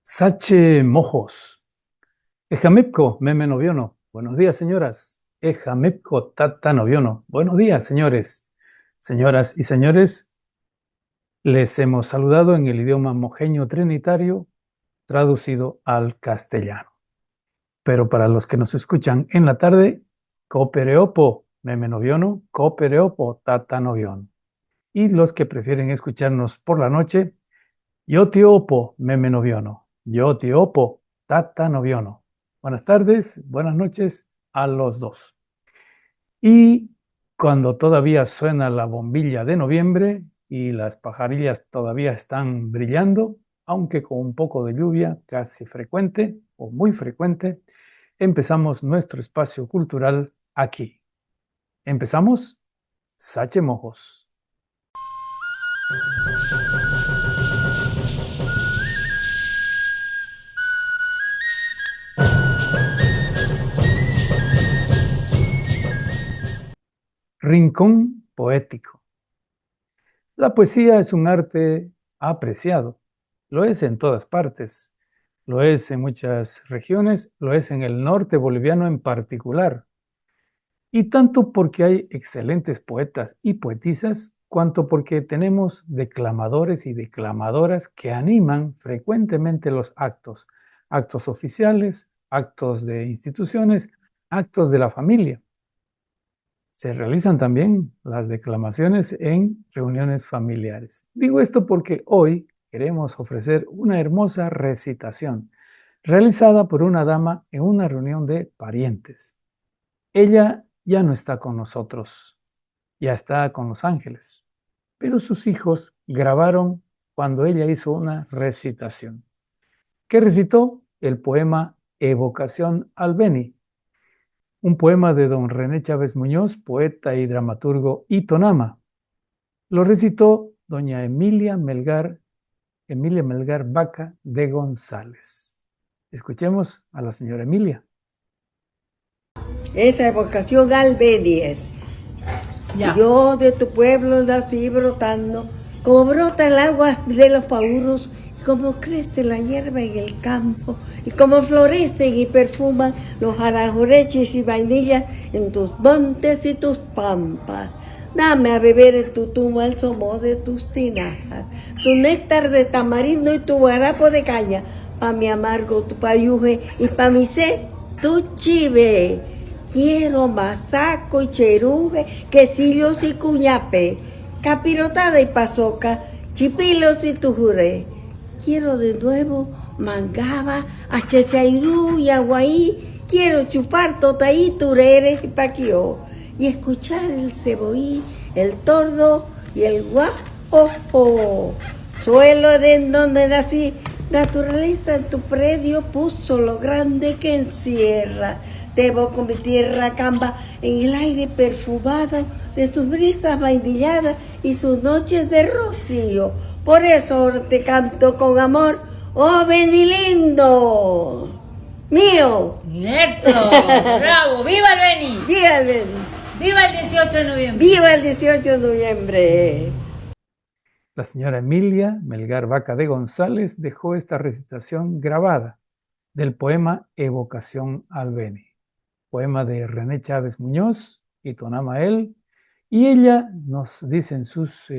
Sache Mojos. Ejamipco, meme noviono. Buenos días, señoras. Ejamipco, tata noviono. Buenos días, señores. Señoras y señores, les hemos saludado en el idioma mojeño trinitario traducido al castellano. Pero para los que nos escuchan en la tarde, coopereopo, meme noviono, coopereopo, tata noviono. Y los que prefieren escucharnos por la noche, yo te opo, meme noviono. Yo te opo, tata noviono. Buenas tardes, buenas noches a los dos. Y cuando todavía suena la bombilla de noviembre y las pajarillas todavía están brillando, aunque con un poco de lluvia casi frecuente o muy frecuente, empezamos nuestro espacio cultural aquí. ¿Empezamos? Sache Mojos. Rincón poético. La poesía es un arte apreciado. Lo es en todas partes. Lo es en muchas regiones, lo es en el norte boliviano en particular. Y tanto porque hay excelentes poetas y poetisas, cuanto porque tenemos declamadores y declamadoras que animan frecuentemente los actos, actos oficiales, actos de instituciones, actos de la familia. Se realizan también las declamaciones en reuniones familiares. Digo esto porque hoy queremos ofrecer una hermosa recitación realizada por una dama en una reunión de parientes. Ella ya no está con nosotros, ya está con los ángeles, pero sus hijos grabaron cuando ella hizo una recitación. ¿Qué recitó? El poema Evocación al Beni, un poema de don René Chávez Muñoz, poeta y dramaturgo itonama. Lo recitó doña Emilia Melgar Vaca de González. Escuchemos a la señora Emilia. Esa evocación al Beni es. Yo de tu pueblo nací brotando, como brota el agua de los pauros, como crece la hierba en el campo, y como florecen y perfuman los arajoreches y vainillas en tus montes y tus pampas. Dame a beber en tu tumba el somo de tus tinajas, tu néctar de tamarindo y tu guarapo de caña, pa' mi amargo tu payuje y pa' mi sed tu chive. Quiero masaco y cheruje, quesillos y cuñape, capirotada y pasoca, chipilos y tujuré. Quiero de nuevo mangaba, achachairú y aguaí. Quiero chupar totaí, tureres y paquió. Y escuchar el ceboí, el tordo y el guajojo. Suelo de en donde nací, naturaleza en tu predio puso lo grande que encierra. Debo con mi tierra camba en el aire perfumado de sus brisas vainilladas y sus noches de rocío. Por eso ahora te canto con amor, oh Beni lindo, mío. ¡Eso! ¡Bravo! ¡Viva el Beni! ¡Viva el Beni! ¡Viva el 18 de noviembre! ¡Viva el 18 de noviembre! La señora Emilia Melgar Vaca de González dejó esta recitación grabada del poema Evocación al Beni, poema de René Chávez Muñoz y Tonama él, y ella, nos dicen sus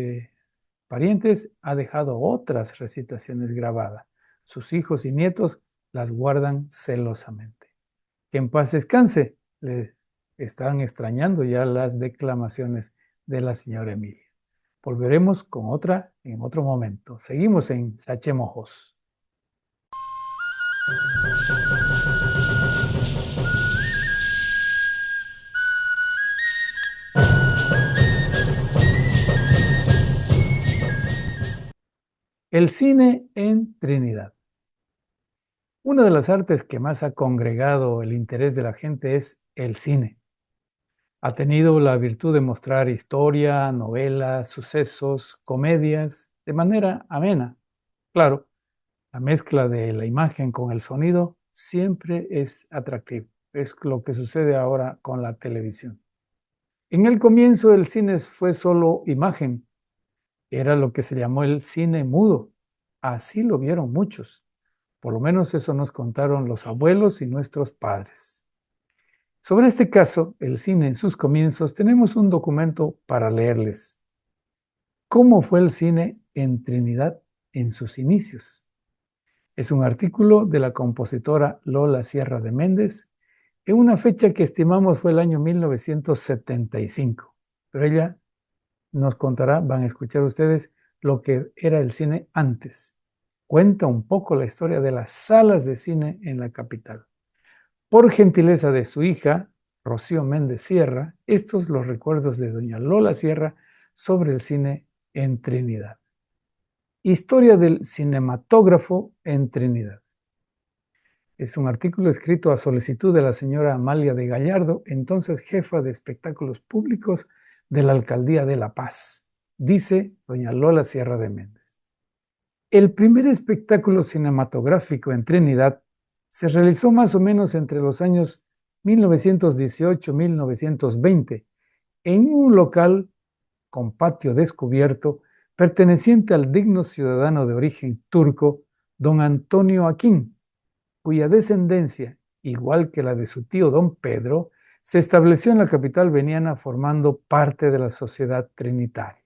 parientes, ha dejado otras recitaciones grabadas. Sus hijos y nietos las guardan celosamente. Que en paz descanse, les están extrañando ya las declamaciones de la señora Emilia. Volveremos con otra en otro momento. Seguimos en Sache Mojos. El cine en Trinidad. Una de las artes que más ha congregado el interés de la gente es el cine. Ha tenido la virtud de mostrar historia, novelas, sucesos, comedias, de manera amena. Claro, la mezcla de la imagen con el sonido siempre es atractivo. Es lo que sucede ahora con la televisión. En el comienzo el cine fue solo imagen. Era lo que se llamó el cine mudo. Así lo vieron muchos. Por lo menos eso nos contaron los abuelos y nuestros padres. Sobre este caso, el cine en sus comienzos, tenemos un documento para leerles. ¿Cómo fue el cine en Trinidad en sus inicios? Es un artículo de la compositora Lola Sierra de Méndez en una fecha que estimamos fue el año 1975. Pero ella nos contará, van a escuchar ustedes, lo que era el cine antes. Cuenta un poco la historia de las salas de cine en la capital. Por gentileza de su hija, Rocío Méndez Sierra, estos los recuerdos de doña Lola Sierra sobre el cine en Trinidad. Historia del cinematógrafo en Trinidad. Es un artículo escrito a solicitud de la señora Amalia de Gallardo, entonces jefa de espectáculos públicos de la Alcaldía de La Paz, dice doña Lola Sierra de Méndez. El primer espectáculo cinematográfico en Trinidad se realizó más o menos entre los años 1918-1920 en un local con patio descubierto perteneciente al digno ciudadano de origen turco, don Antonio Aquín, cuya descendencia, igual que la de su tío don Pedro, se estableció en la capital veniana formando parte de la sociedad trinitaria.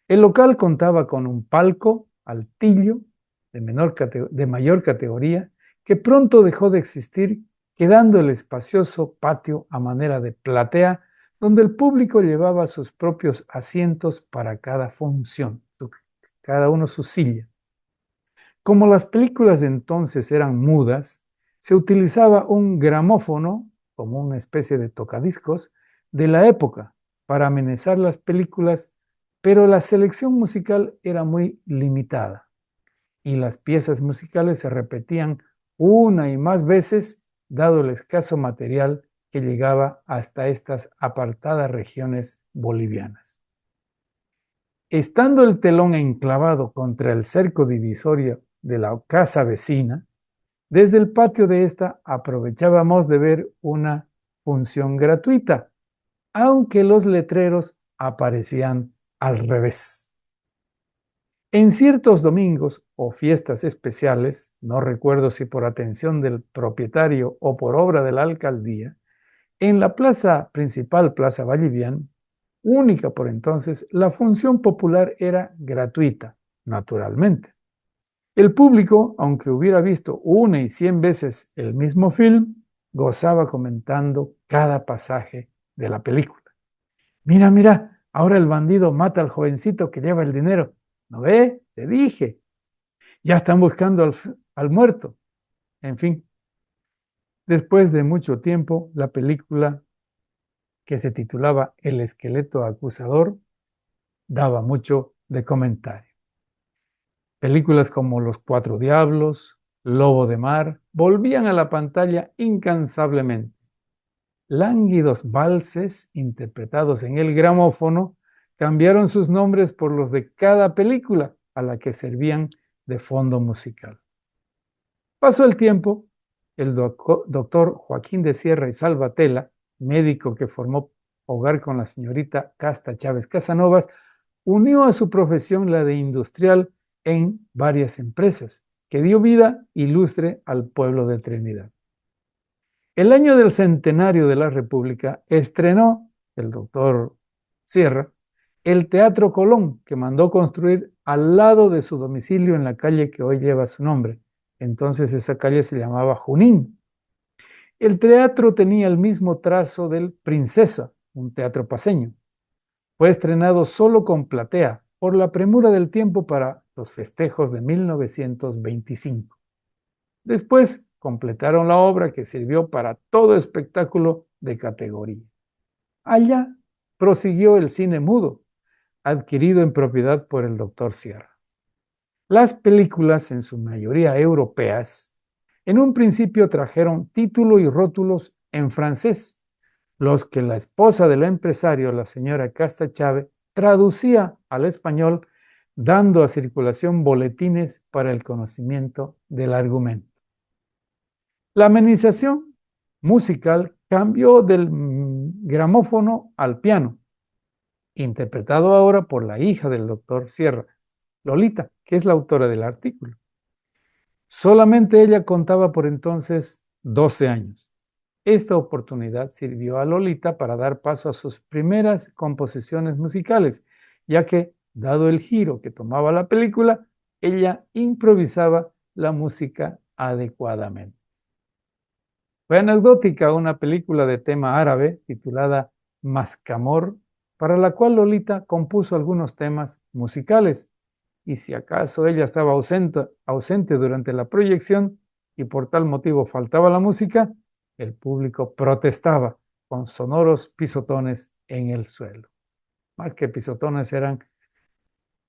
El local contaba con un palco altillo de mayor categoría que pronto dejó de existir, quedando el espacioso patio a manera de platea donde el público llevaba sus propios asientos para cada función, cada uno su silla. Como las películas de entonces eran mudas, se utilizaba un gramófono, como una especie de tocadiscos, de la época para amenizar las películas, pero la selección musical era muy limitada y las piezas musicales se repetían una y más veces, dado el escaso material que llegaba hasta estas apartadas regiones bolivianas. Estando el telón enclavado contra el cerco divisorio de la casa vecina, desde el patio de esta aprovechábamos de ver una función gratuita, aunque los letreros aparecían al revés. En ciertos domingos o fiestas especiales, no recuerdo si por atención del propietario o por obra de la alcaldía, en la plaza principal, Plaza Vallivian, única por entonces, la función popular era gratuita, naturalmente. El público, aunque hubiera visto 1 y 100 veces el mismo film, gozaba comentando cada pasaje de la película. Mira, mira, ahora el bandido mata al jovencito que lleva el dinero. ¿No ve? Te dije. Ya están buscando al muerto. En fin. Después de mucho tiempo, la película, que se titulaba El esqueleto acusador, daba mucho de comentario. Películas como Los Cuatro Diablos, Lobo de Mar, volvían a la pantalla incansablemente. Lánguidos valses interpretados en el gramófono cambiaron sus nombres por los de cada película a la que servían de fondo musical. Pasó el tiempo, el doctor Joaquín de Sierra y Salvatella, médico que formó hogar con la señorita Casta Chávez Casanovas, unió a su profesión la de industrial en varias empresas, que dio vida y lustre al pueblo de Trinidad. El año del centenario de la República estrenó el doctor Sierra el Teatro Colón, que mandó construir al lado de su domicilio en la calle que hoy lleva su nombre. Entonces esa calle se llamaba Junín. El teatro tenía el mismo trazo del Princesa, un teatro paceño. Fue estrenado solo con platea por la premura del tiempo para los festejos de 1925. Después completaron la obra que sirvió para todo espectáculo de categoría. Allá prosiguió el cine mudo, adquirido en propiedad por el doctor Sierra. Las películas, en su mayoría europeas, en un principio trajeron título y rótulos en francés, los que la esposa del empresario, la señora Casta Chávez, traducía al español, dando a circulación boletines para el conocimiento del argumento. La amenización musical cambió del gramófono al piano, interpretado ahora por la hija del doctor Sierra, Lolita, que es la autora del artículo. Solamente ella contaba por entonces 12 años. Esta oportunidad sirvió a Lolita para dar paso a sus primeras composiciones musicales, ya que, dado el giro que tomaba la película, ella improvisaba la música adecuadamente. Fue anecdótica una película de tema árabe titulada Mascamor, para la cual Lolita compuso algunos temas musicales, y si acaso ella estaba ausente durante la proyección y por tal motivo faltaba la música, el público protestaba con sonoros pisotones en el suelo. Más que pisotones, eran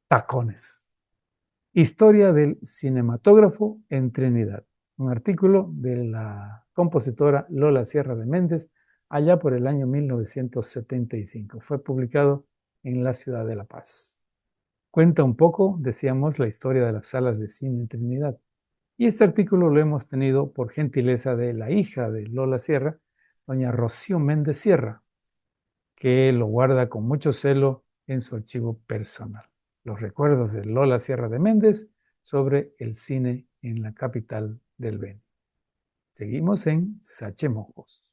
tacones. Historia del cinematógrafo en Trinidad. Un artículo de la compositora Lola Sierra de Méndez allá por el año 1975. Fue publicado en la ciudad de La Paz. Cuenta un poco, decíamos, la historia de las salas de cine en Trinidad. Y este artículo lo hemos tenido por gentileza de la hija de Lola Sierra, doña Rocío Méndez Sierra, que lo guarda con mucho celo en su archivo personal. Los recuerdos de Lola Sierra de Méndez sobre el cine en la capital del Beni. Seguimos en Sachemojos.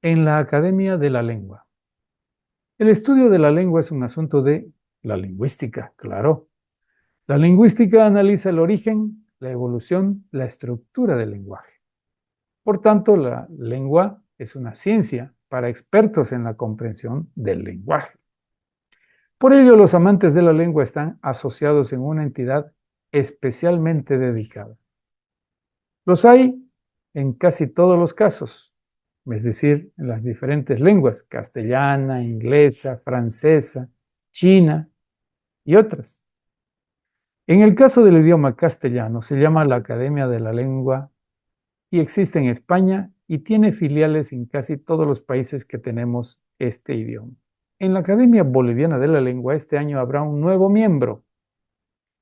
En la Academia de la Lengua. El estudio de la lengua es un asunto de la lingüística, claro. La lingüística analiza el origen, la evolución, la estructura del lenguaje. Por tanto, la lengua es una ciencia para expertos en la comprensión del lenguaje. Por ello, los amantes de la lengua están asociados en una entidad especialmente dedicada. Los hay en casi todos los casos, es decir, en las diferentes lenguas, castellana, inglesa, francesa, china y otras. En el caso del idioma castellano, se llama la Academia de la Lengua y existe en España y tiene filiales en casi todos los países que tenemos este idioma. En la Academia Boliviana de la Lengua este año habrá un nuevo miembro.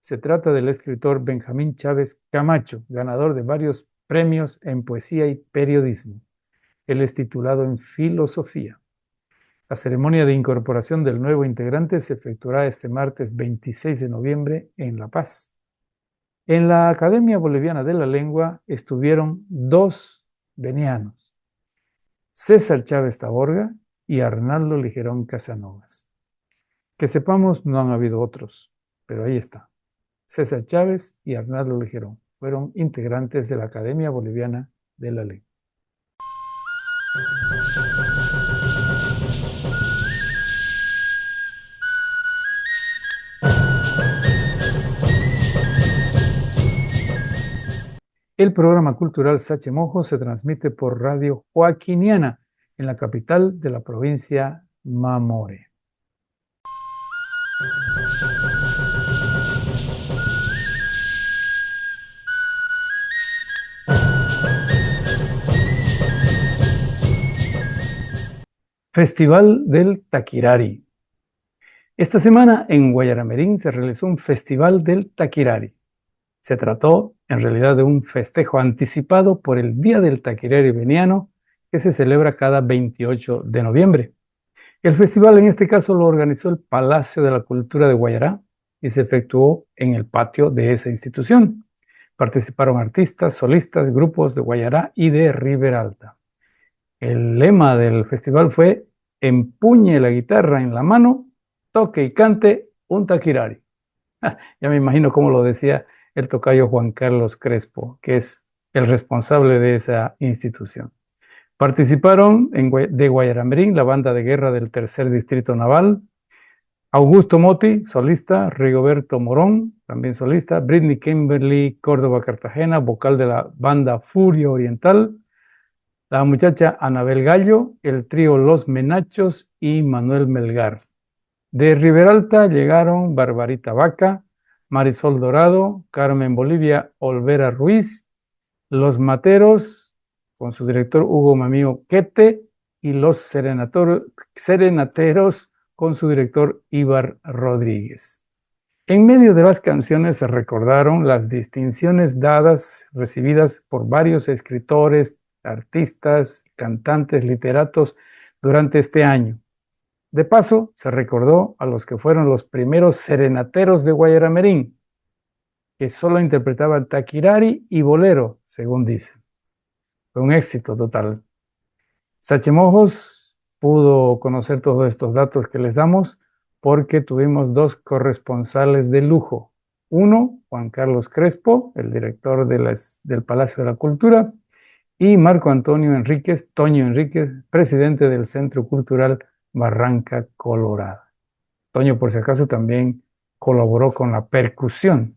Se trata del escritor Benjamín Chávez Camacho, ganador de varios premios en poesía y periodismo. Él es titulado en Filosofía. La ceremonia de incorporación del nuevo integrante se efectuará este martes 26 de noviembre en La Paz. En la Academia Boliviana de la Lengua estuvieron 2 venianos, César Chávez Taborga y Arnaldo Ligerón Casanovas. Que sepamos, no han habido otros, pero ahí está. César Chávez y Arnaldo Ligerón fueron integrantes de la Academia Boliviana de la Lengua. El programa cultural Sachemojos se transmite por Radio Joaquiniana en la capital de la provincia Mamoré. Festival del Taquirari. Esta semana en Guayaramerín se realizó un Festival del Taquirari. Se trató en realidad de un festejo anticipado por el Día del Taquirari Veniano, que se celebra cada 28 de noviembre. El festival en este caso lo organizó el Palacio de la Cultura de Guayará y se efectuó en el patio de esa institución. Participaron artistas, solistas, grupos de Guayará y de Riberalta. El lema del festival fue: empuñe la guitarra en la mano, toque y cante un taquirari. Ya me imagino cómo lo decía el tocayo Juan Carlos Crespo, que es el responsable de esa institución. Participaron de Guayaramerín la banda de guerra del Tercer Distrito Naval, Augusto Moti, solista, Rigoberto Morón, también solista, Britney Kimberly Córdoba Cartagena, vocal de la banda Furia Oriental, la muchacha Anabel Gallo, el trío Los Menachos y Manuel Melgar. De Riberalta llegaron Barbarita Vaca, Marisol Dorado, Carmen Bolivia Olvera Ruiz, Los Materos, con su director Hugo Mamío Quete, y Los Serenateros, con su director Ibar Rodríguez. En medio de las canciones se recordaron las distinciones recibidas por varios escritores, artistas, cantantes, literatos durante este año. De paso, se recordó a los que fueron los primeros serenateros de Guayaramerín, que solo interpretaban taquirari y bolero, según dicen. Fue un éxito total. Sachemojos pudo conocer todos estos datos que les damos porque tuvimos dos corresponsales de lujo. Uno, Juan Carlos Crespo, el director del Palacio de la Cultura, y Marco Antonio Enríquez, Toño Enríquez, presidente del Centro Cultural Barranca Colorada. Toño, por si acaso, también colaboró con la percusión.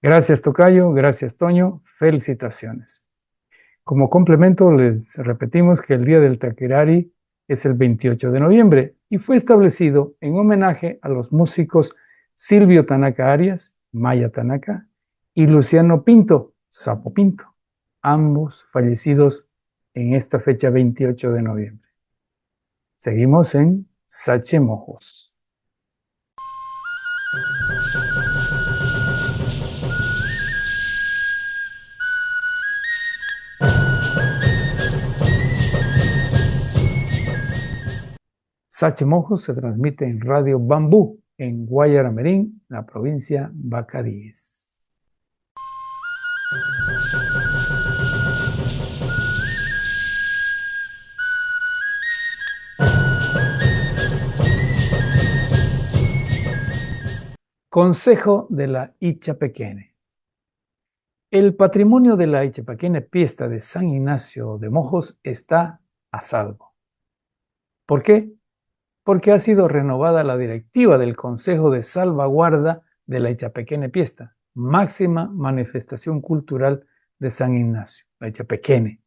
Gracias, Tocayo, gracias, Toño, felicitaciones. Como complemento, les repetimos que el Día del Taquirari es el 28 de noviembre y fue establecido en homenaje a los músicos Silvio Tanaka Arias, Maya Tanaka, y Luciano Pinto, Sapo Pinto, ambos fallecidos en esta fecha 28 de noviembre. Seguimos en Sachemojos. Sachemojos se transmite en Radio Bambú, en Guayaramerín, la provincia Bacadíes. Consejo de la Ichapequene. El patrimonio de la Ichapequene Piesta de San Ignacio de Mojos está a salvo. ¿Por qué? Porque ha sido renovada la directiva del Consejo de Salvaguarda de la Ichapequene Piesta, máxima manifestación cultural de San Ignacio, la Ichapequene.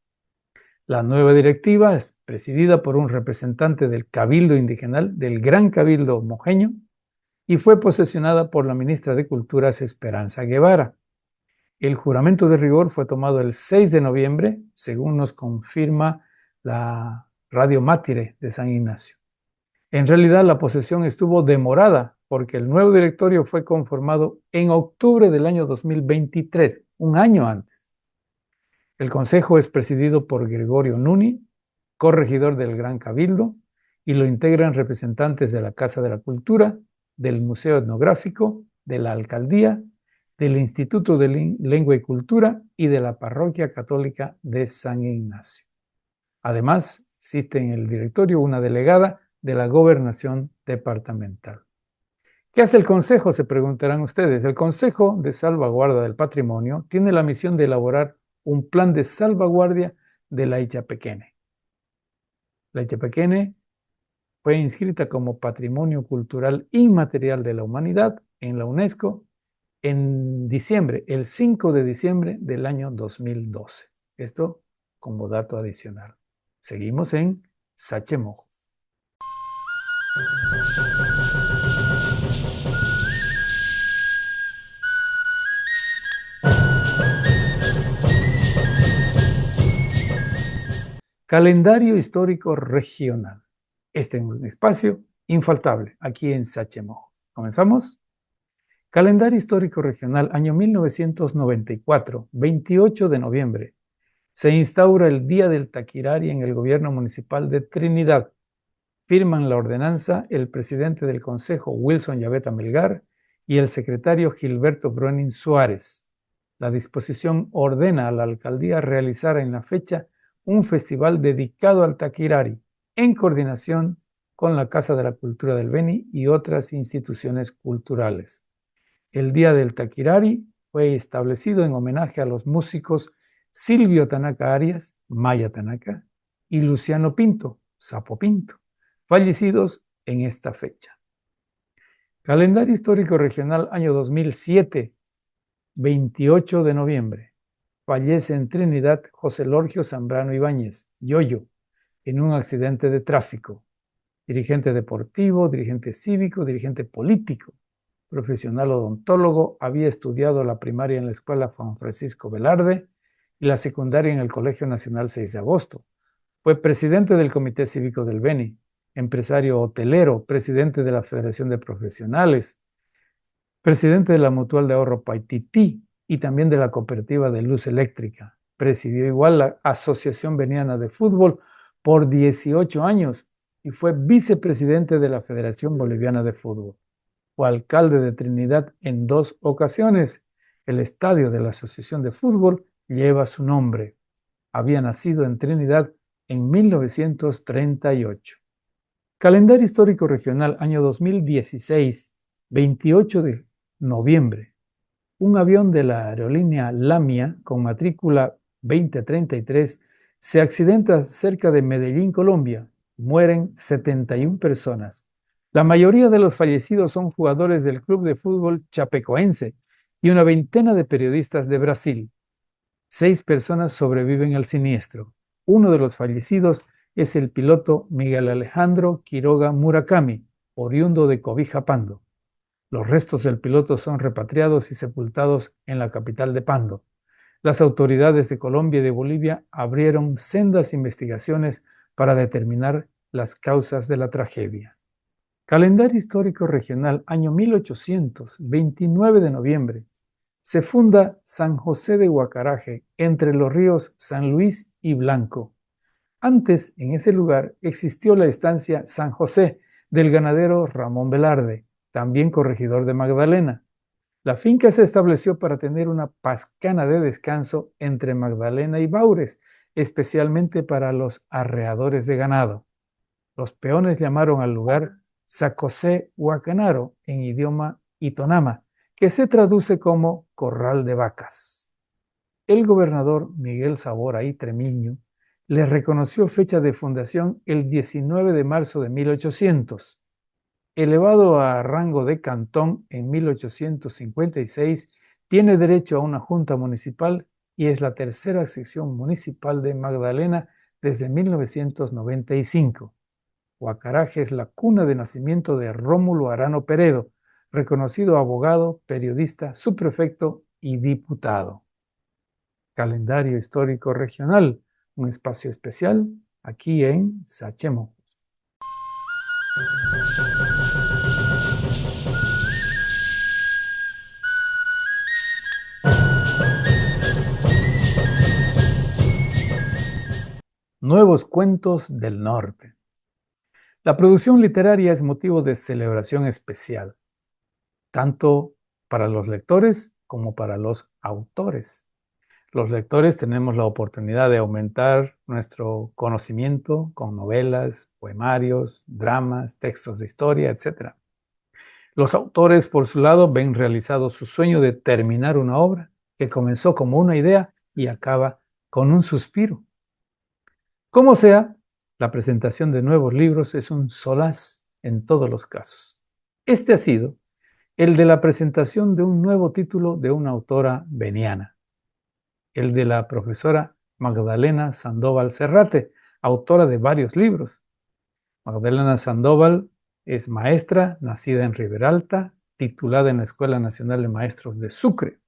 La nueva directiva es presidida por un representante del Cabildo Indigenal, del Gran Cabildo Mojeño, y fue posesionada por la ministra de Culturas Esperanza Guevara. El juramento de rigor fue tomado el 6 de noviembre, según nos confirma la Radio Mátire de San Ignacio. En realidad, la posesión estuvo demorada porque el nuevo directorio fue conformado en octubre del año 2023, un año antes. El consejo es presidido por Gregorio Nuni, corregidor del Gran Cabildo, y lo integran representantes de la Casa de la Cultura, del Museo Etnográfico, de la Alcaldía, del Instituto de Lengua y Cultura y de la Parroquia Católica de San Ignacio. Además, existe en el directorio una delegada de la Gobernación Departamental. ¿Qué hace el Consejo?, se preguntarán ustedes. El Consejo de Salvaguarda del Patrimonio tiene la misión de elaborar un plan de salvaguardia de la Ichapequene. La Ichapequene fue inscrita como Patrimonio Cultural Inmaterial de la Humanidad en la UNESCO en diciembre, el 5 de diciembre del año 2012. Esto como dato adicional. Seguimos en Sachemojos. Calendario histórico regional. Este es un espacio infaltable aquí en Sachemojos. ¿Comenzamos? Calendario histórico regional, año 1994, 28 de noviembre. Se instaura el Día del Taquirari en el gobierno municipal de Trinidad. Firman la ordenanza el presidente del Consejo, Wilson Yaveta Melgar, y el secretario Gilberto Brunin Suárez. La disposición ordena a la alcaldía realizar en la fecha un festival dedicado al taquirari, en coordinación con la Casa de la Cultura del Beni y otras instituciones culturales. El Día del Taquirari fue establecido en homenaje a los músicos Silvio Tanaka Arias, Maya Tanaka, y Luciano Pinto, Sapo Pinto, fallecidos en esta fecha. Calendario histórico regional, año 2007, 28 de noviembre. Fallece en Trinidad José Lorgio Zambrano Ibáñez, Yoyo, en un accidente de tráfico. dirigente deportivo, dirigente cívico, dirigente político, profesional odontólogo, había estudiado la primaria en la Escuela Juan Francisco Velarde y la secundaria en el Colegio Nacional 6 de Agosto. Fue presidente del Comité Cívico del Beni, empresario hotelero, presidente de la Federación de Profesionales, presidente de la Mutual de Ahorro Paitití y también de la Cooperativa de Luz Eléctrica. Presidió igual la Asociación Beniana de Fútbol por 18 años y fue vicepresidente de la Federación Boliviana de Fútbol. Fue alcalde de Trinidad en 2 ocasiones. El estadio de la Asociación de Fútbol lleva su nombre. Había nacido en Trinidad en 1938. Calendario histórico regional, año 2016, 28 de noviembre. Un avión de la aerolínea Lamia con matrícula 2033 se accidenta cerca de Medellín, Colombia. Mueren 71 personas. La mayoría de los fallecidos son jugadores del club de fútbol chapecoense y una veintena de periodistas de Brasil. 6 personas sobreviven al siniestro. Uno de los fallecidos es el piloto Miguel Alejandro Quiroga Murakami, oriundo de Cobija Pando. Los restos del piloto son repatriados y sepultados en la capital de Pando. Las autoridades de Colombia y de Bolivia abrieron sendas investigaciones para determinar las causas de la tragedia. Calendario histórico regional, año 1800, 29 de noviembre. Se funda San José de Guacaraje, entre los ríos San Luis y Blanco. Antes, en ese lugar, existió la estancia San José del ganadero Ramón Velarde, también corregidor de Magdalena. La finca se estableció para tener una pascana de descanso entre Magdalena y Baures, especialmente para los arreadores de ganado. Los peones llamaron al lugar Sacosé Huacanaro en idioma itonama, que se traduce como corral de vacas. El gobernador Miguel Sabora y Tremiño le reconoció fecha de fundación el 19 de marzo de 1800. Elevado a rango de cantón en 1856, tiene derecho a una junta municipal y es la tercera sección municipal de Magdalena desde 1995. Guacaraje es la cuna de nacimiento de Rómulo Arano Peredo, reconocido abogado, periodista, subprefecto y diputado. Calendario histórico regional, un espacio especial aquí en Sachemo. Nuevos cuentos del norte. La producción literaria es motivo de celebración especial, tanto para los lectores como para los autores. Los lectores tenemos la oportunidad de aumentar nuestro conocimiento con novelas, poemarios, dramas, textos de historia, etc. Los autores, por su lado, ven realizado su sueño de terminar una obra que comenzó como una idea y acaba con un suspiro. Como sea, la presentación de nuevos libros es un solaz en todos los casos. Este ha sido el de la presentación de un nuevo título de una autora veniana, el de la profesora Magdalena Sandoval Serrate, autora de varios libros. Magdalena Sandoval es maestra, nacida en Riberalta, titulada en la Escuela Nacional de Maestros de Sucre.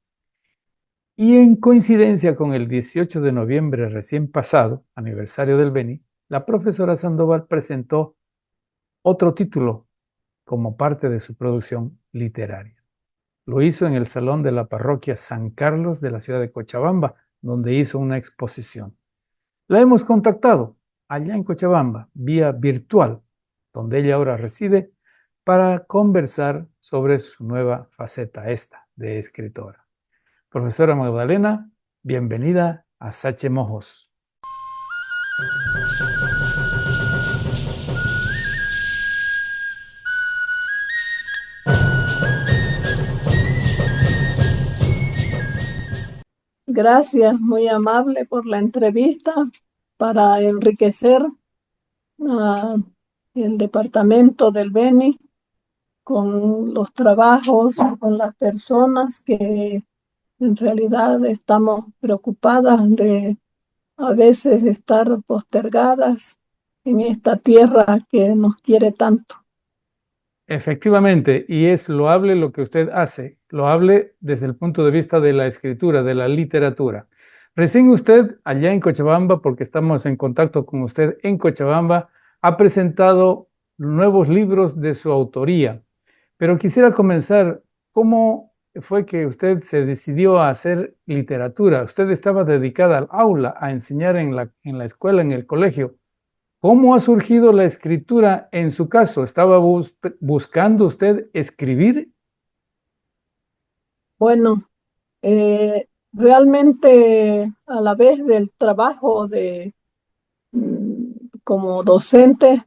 Y en coincidencia con el 18 de noviembre recién pasado, aniversario del Beni, la profesora Sandoval presentó otro título como parte de su producción literaria. Lo hizo en el Salón de la Parroquia San Carlos de la ciudad de Cochabamba, donde hizo una exposición. La hemos contactado allá en Cochabamba, vía virtual, donde ella ahora reside, para conversar sobre su nueva faceta, esta de escritora. Profesora Magdalena, bienvenida a Sachemojos. Gracias, muy amable por la entrevista para enriquecer el departamento del Beni con los trabajos, con las personas que en realidad estamos preocupadas de a veces estar postergadas en esta tierra que nos quiere tanto. Efectivamente, y es loable lo que usted hace, loable desde el punto de vista de la escritura, de la literatura. Recién usted, allá en Cochabamba, porque estamos en contacto con usted en Cochabamba, ha presentado nuevos libros de su autoría. Pero quisiera comenzar, ¿cómo fue que usted se decidió a hacer literatura? Usted estaba dedicada al aula, a enseñar en la escuela, en el colegio. ¿Cómo ha surgido la escritura en su caso? ¿Estaba buscando usted escribir? Bueno, realmente a la vez del trabajo de como docente,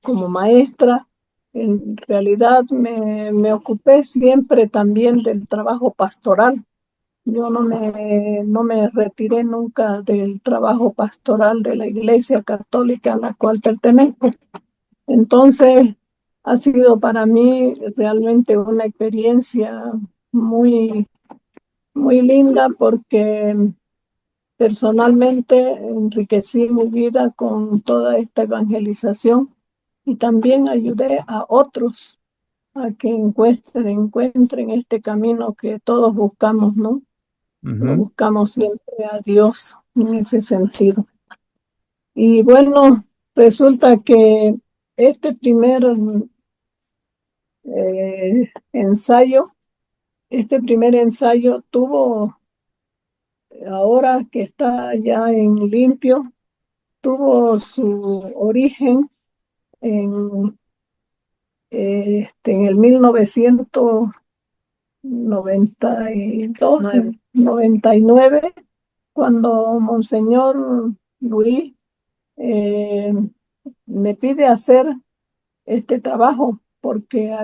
como maestra, en realidad me ocupé siempre también del trabajo pastoral. Yo no me retiré nunca del trabajo pastoral de la Iglesia Católica a la cual pertenezco. Entonces, ha sido para mí realmente una experiencia muy, muy linda porque personalmente enriquecí mi vida con toda esta evangelización y también ayudé a otros a que encuentren este camino que todos buscamos, ¿no? Lo Ujú. buscamos siempre a Dios en ese sentido. Y bueno, resulta que este primer ensayo, este primer ensayo tuvo, ahora que está ya en limpio, tuvo su origen en, en el 1992, 99, cuando Monseñor Luis eh, me pide hacer este trabajo porque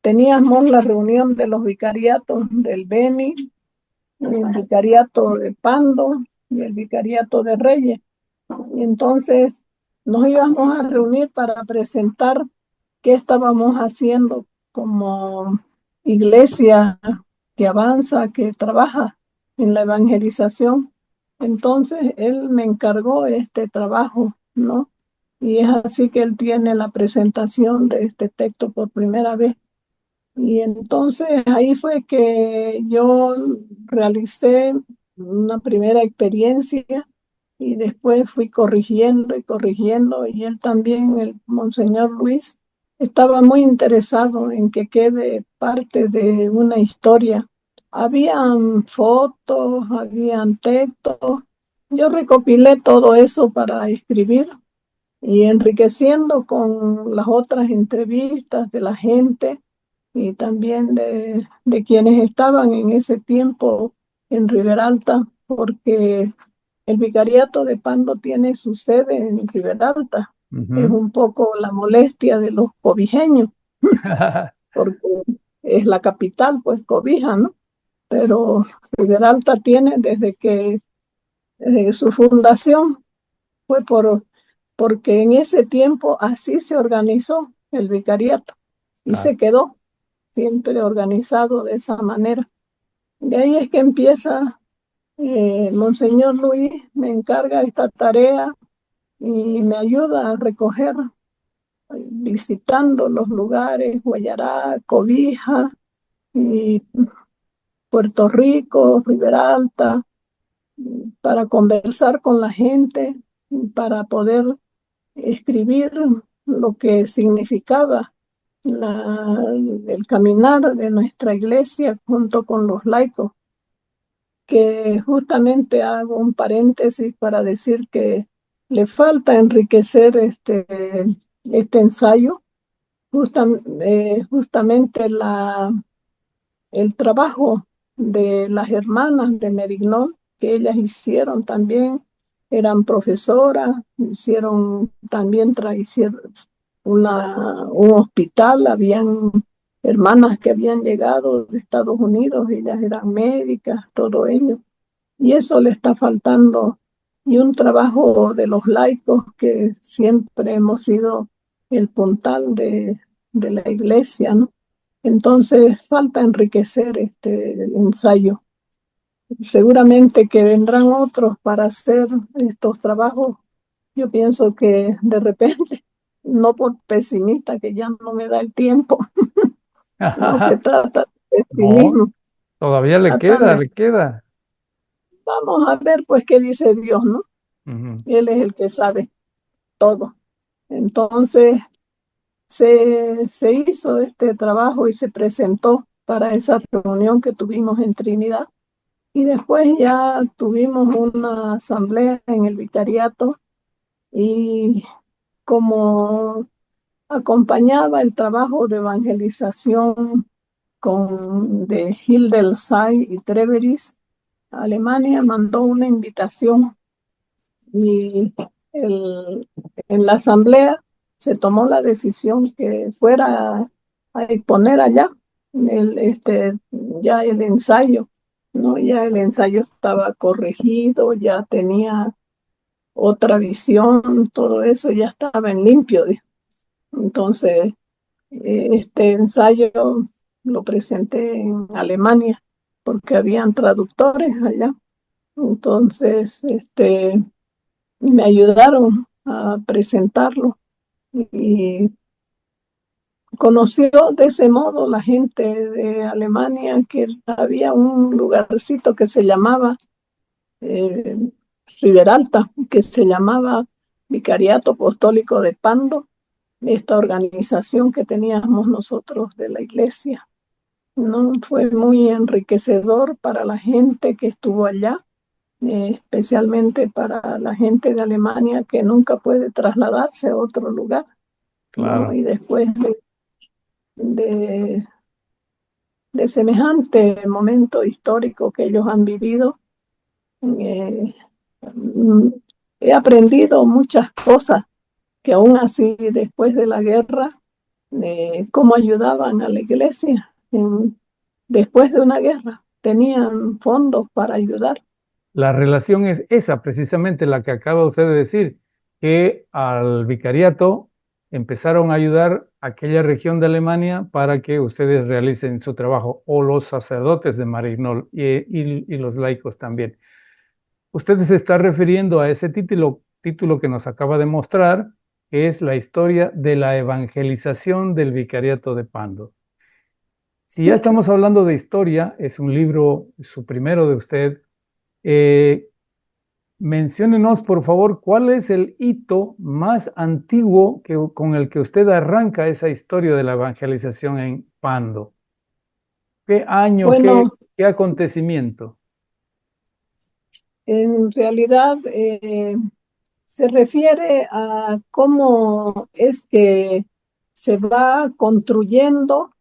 teníamos la reunión de los vicariatos del Beni, el vicariato de Pando y el vicariato de Reyes. Y entonces nos íbamos a reunir para presentar qué estábamos haciendo como iglesia que avanza, que trabaja en la evangelización. Entonces él me encargó este trabajo, ¿no? Y es así que él tiene la presentación de este texto por primera vez. Y entonces ahí fue que yo realicé una primera experiencia y después fui corrigiendo y corrigiendo, y él también, el Monseñor Luis, estaba muy interesado en que quede parte de una historia. Habían fotos, habían textos. Yo recopilé todo eso para escribir y enriqueciendo con las otras entrevistas de la gente y también de quienes estaban en ese tiempo en Riberalta, porque el vicariato de Pando tiene su sede en Riberalta. Es Ujú. un poco la molestia de los cobijeños, porque es la capital, pues Cobija, ¿no? Pero Riberalta tiene desde que su fundación fue porque en ese tiempo así se organizó el vicariato y Claro. se quedó siempre organizado de esa manera. De ahí es que empieza, Monseñor Luis me encarga esta tarea y me ayuda a recoger, visitando los lugares, Guayará, Cobija, y Puerto Rico, Riberalta, para conversar con la gente, para poder escribir lo que significaba el caminar de nuestra iglesia junto con los laicos, que justamente hago un paréntesis para decir que le falta enriquecer este ensayo, justamente el trabajo de las hermanas de Merignón, que ellas hicieron también, eran profesoras, hicieron también hicieron un hospital, habían hermanas que habían llegado de Estados Unidos, ellas eran médicas, todo ello, y eso le está faltando, y un trabajo de los laicos que siempre hemos sido el puntal de la iglesia, ¿no? Entonces falta enriquecer este ensayo. Seguramente que vendrán otros para hacer estos trabajos Yo pienso que de repente, no por pesimista, que ya no me da el tiempo, no se trata de No, pesimismo, todavía trata de, le queda. vamos a ver pues qué dice Dios, ¿no? Ujú. Él es el que sabe todo. Entonces se hizo este trabajo y se presentó para esa reunión que tuvimos en Trinidad. Y después ya tuvimos una asamblea en el vicariato y como acompañaba el trabajo de evangelización de Hildesheim y Treveris, Alemania mandó una invitación y en la asamblea se tomó la decisión que fuera a exponer allá ya el ensayo, ¿no? Ya el ensayo estaba corregido, ya tenía otra visión, todo eso ya estaba en limpio. Entonces, este ensayo lo presenté en Alemania porque habían traductores allá. Entonces, me ayudaron a presentarlo y conoció de ese modo la gente de Alemania que había un lugarcito que se llamaba eh, Riberalta, que se llamaba Vicariato Apostólico de Pando, esta organización que teníamos nosotros de la iglesia. ¿No? Fue muy enriquecedor para la gente que estuvo allá, especialmente para la gente de Alemania que nunca puede trasladarse a otro lugar, ¿no? Claro. Y después de, de semejante momento histórico que ellos han vivido, eh, mm, he aprendido muchas cosas que aún así después de la guerra, cómo ayudaban a la iglesia después de una guerra, tenían fondos para ayudar. La relación es esa, precisamente la que acaba usted de decir, que al vicariato empezaron a ayudar a aquella región de Alemania para que ustedes realicen su trabajo, o los sacerdotes de Marignol y los laicos también. Usted se está refiriendo a ese título que nos acaba de mostrar, que es la historia de la evangelización del vicariato de Pando. Si ya Sí, estamos hablando de historia, es un libro, su primero de usted. eh, Menciónenos, por favor, cuál es el hito más antiguo con el que usted arranca esa historia de la evangelización en Pando. ¿Qué año, bueno, qué acontecimiento? en realidad se refiere a cómo es que se va construyendo,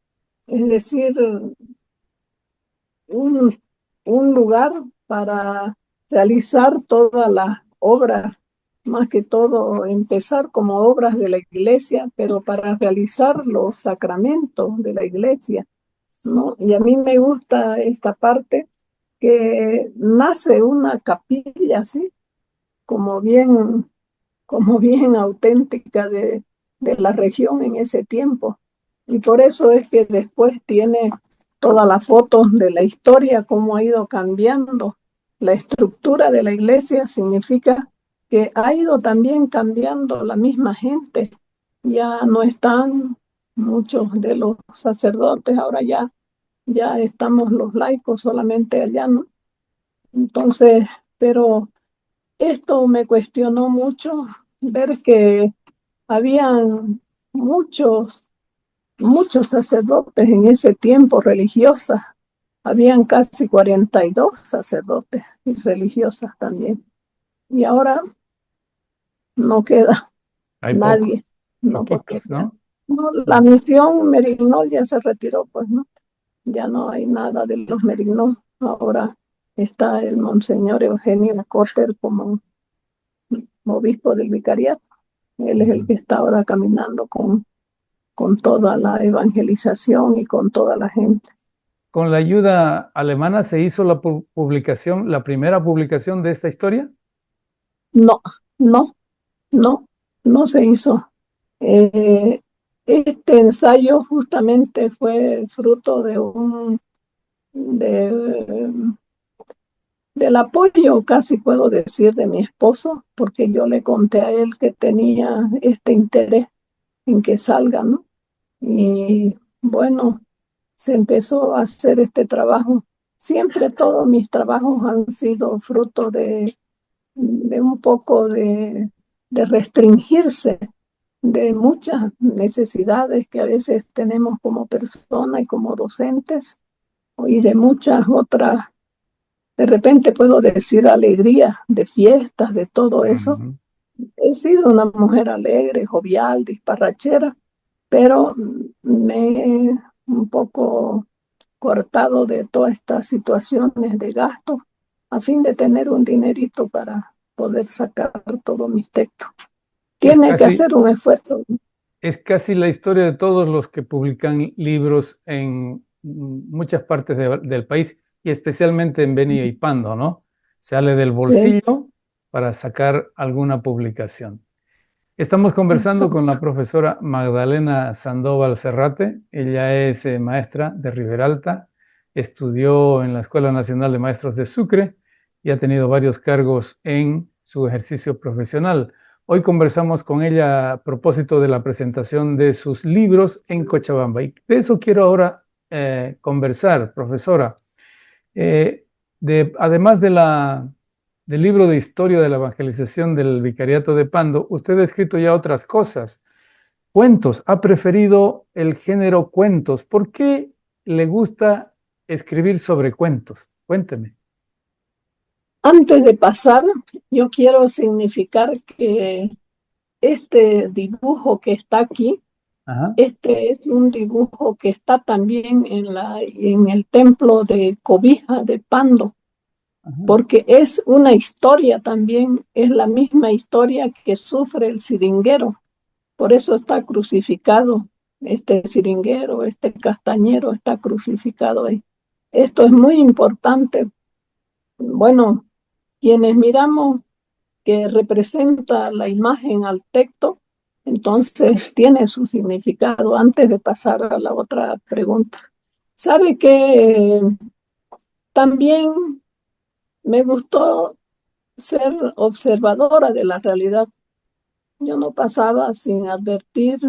es decir, un, un lugar para realizar todas las obras, más que todo empezar como obras de la iglesia, pero para realizar los sacramentos de la iglesia, ¿no? Y a mí me gusta esta parte que nace una capilla así, como bien, como bien auténtica de la región en ese tiempo. Y por eso es que después tiene todas las fotos de la historia, cómo ha ido cambiando. La estructura de la iglesia significa que ha ido también cambiando la misma gente. Ya no están muchos de los sacerdotes, ahora ya estamos los laicos solamente allá, ¿no? Entonces, pero esto me cuestionó mucho, ver que habían muchos, muchos sacerdotes en ese tiempo religiosas. Habían casi 42 sacerdotes y religiosas también. Y ahora no queda Hay nadie, no, porque poquitos, ¿no? no, la misión Merignol ya se retiró, pues no, ya no hay nada de los Merignol. Ahora está el Monseñor Eugenio Cotter como obispo del vicariato. Él es el Ujú. que está ahora caminando con toda la evangelización y con toda la gente. Con la ayuda alemana se hizo la publicación, la primera publicación de esta historia. No, no, no, no se hizo. Eh, este ensayo justamente fue fruto de del apoyo, casi puedo decir, de mi esposo, porque yo le conté a él que tenía este interés en que salga, ¿no? Y bueno, se empezó a hacer este trabajo. Siempre todos mis trabajos han sido fruto de un poco de restringirse de muchas necesidades que a veces tenemos como persona y como docentes, y de muchas otras, de repente puedo decir alegría, de fiestas, de todo eso. Ujú. He sido una mujer alegre, jovial, disparrachera, pero me he un poco cortado de todas estas situaciones de gasto a fin de tener un dinerito para poder sacar todos mis textos. Es Tiene que casi, hacer un esfuerzo. es casi la historia de todos los que publican libros en muchas partes del país y especialmente en Beni y Pando, ¿no? Sale del Sí, bolsillo para sacar alguna publicación. Estamos conversando con la exacto. profesora Magdalena Sandoval Serrate. Ella es maestra de Riberalta, estudió en la Escuela Nacional de Maestros de Sucre y ha tenido varios cargos en su ejercicio profesional. Hoy conversamos con ella a propósito de la presentación de sus libros en Cochabamba. Y de eso quiero ahora conversar, profesora. Eh, Además del libro de historia de la evangelización del Vicariato de Pando, usted ha escrito ya otras cosas. Cuentos, ha preferido el género cuentos. ¿Por qué le gusta escribir sobre cuentos? Cuénteme. Antes de pasar, yo quiero significar que este dibujo que está aquí, Ajá, este es un dibujo que está también en el templo de Cobija de Pando, ajá. porque es una historia también, es la misma historia que sufre el siringuero. Por eso está crucificado este siringuero, este castañero está crucificado ahí. Esto es muy importante. Bueno, quienes miramos que representa la imagen al texto, entonces tiene su significado. Antes de pasar a la otra pregunta, sabe que también me gustó ser observadora de la realidad. Yo no pasaba sin advertir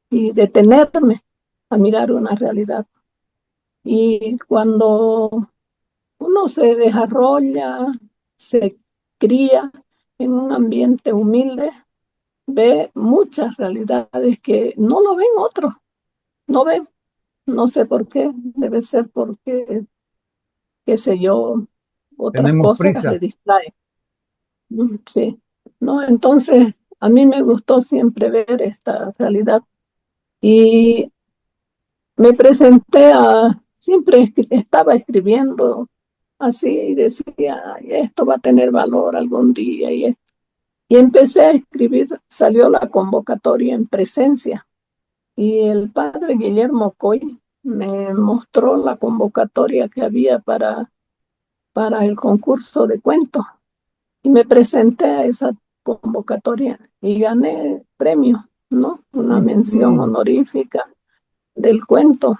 y detenerme a mirar una realidad. Y cuando uno se desarrolla, se cría en un ambiente humilde, ve muchas realidades que no lo ven otros, no ven, no sé por qué, debe ser porque, qué sé yo, otras Tenemos cosas le prisa. distraen. Sí, ¿no? Entonces, a mí me gustó siempre ver esta realidad y me presenté siempre estaba escribiendo así y decía, "Ay, esto va a tener valor algún día y empecé a escribir, salió la convocatoria en presencia y el padre Guillermo Coy me mostró la convocatoria que había para el concurso de cuentos y me presenté a esa convocatoria y gané premio, ¿no? Una mención Ujú. honorífica del cuento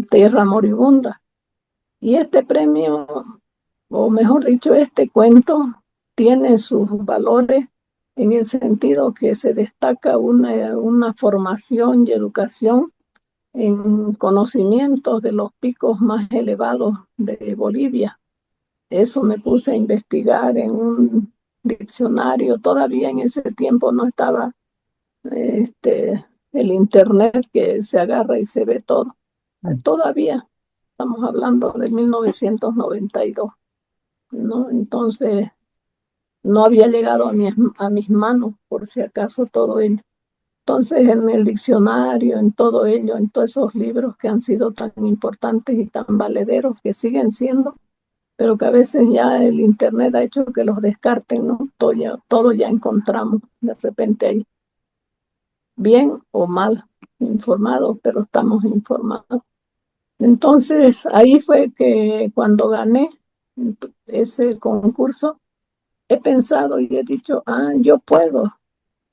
Tierra Moribunda. Y este premio, o mejor dicho, este cuento tiene sus valores en el sentido que se destaca una formación y educación en conocimientos de los picos más elevados de Bolivia. Eso me puse a investigar en un diccionario. Todavía en ese tiempo no estaba el internet que se agarra y se ve todo. Todavía estamos hablando de 1992, ¿no? Entonces no había llegado a mis manos, por si acaso, todo ello. Entonces, en el diccionario, en todo ello, en todos esos libros que han sido tan importantes y tan valederos, que siguen siendo, pero que a veces ya el Internet ha hecho que los descarten, ¿no? Todo ya encontramos de repente ahí, bien o mal informados, pero estamos informados. Entonces, ahí fue que cuando gané ese concurso, he pensado y he dicho, yo puedo